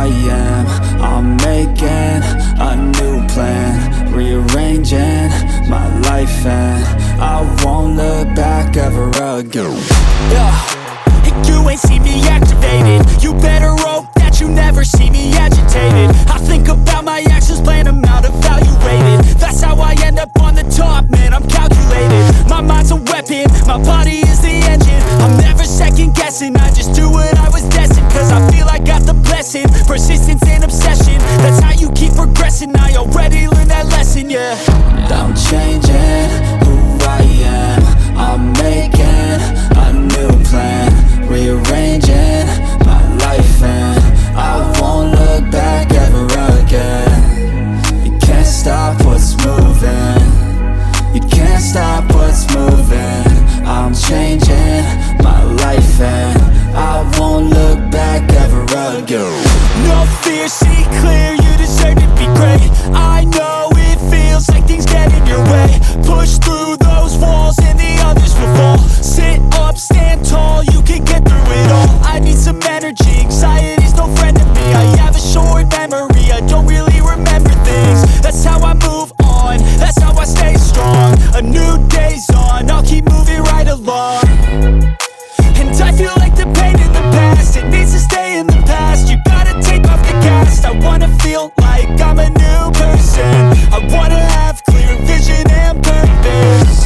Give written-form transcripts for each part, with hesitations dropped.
am. I'm making a new plan, rearranging my life, and I won't look back ever again. And you ain't see me activated. You better hope that you never see me agitated. I think about my actions, plan them out, evaluated. That's how I end up on the top, man, I'm calculated. My mind's a weapon, my body is the engine. I'm never second guessing, I just do what I was destined. Cause I feel I got the blessing, persistence and obsession. That's how you keep progressing, I already learned that lesson, yeah. I'm changing who I am. I'm making a new plan, rearranging my life, and I won't look back ever again. You can't stop what's moving, you can't stop what's moving. I'm changing my life, and I won't look back ever again. No fear, see clear, you deserve to be great. I know it feels like things get in your way. Push through those walls and the others will fall. Sit up, stand tall, you can get through it all. I need some energy, anxiety's no friend to me. I have a short memory, I don't really remember things. That's how I move on, that's how I stay strong. A new day's on, I'll keep moving right along. And I feel like the pain in the past, it needs to stay in the past. You gotta take off the cast. I wanna feel like I'm a new person. I wanna have clear vision and purpose.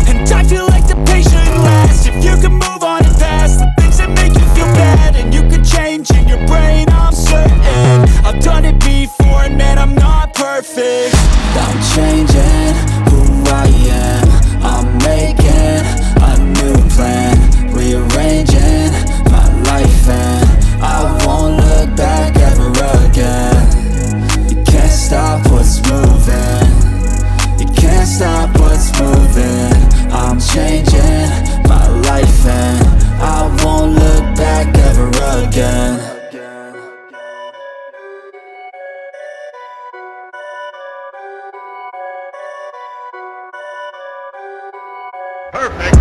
And I feel like the pain shouldn't last. If you can move on and past the things that make you feel bad, and you can change in your brain, I'm certain. I've done it before and man, I'm not perfect. I'm changing who I am. I'm making a new plan, rearranging my life, and I won't look back ever again. You can't stop what's moving, you can't stop what's moving. I'm changing my life, and I won't look back ever again. Perfect.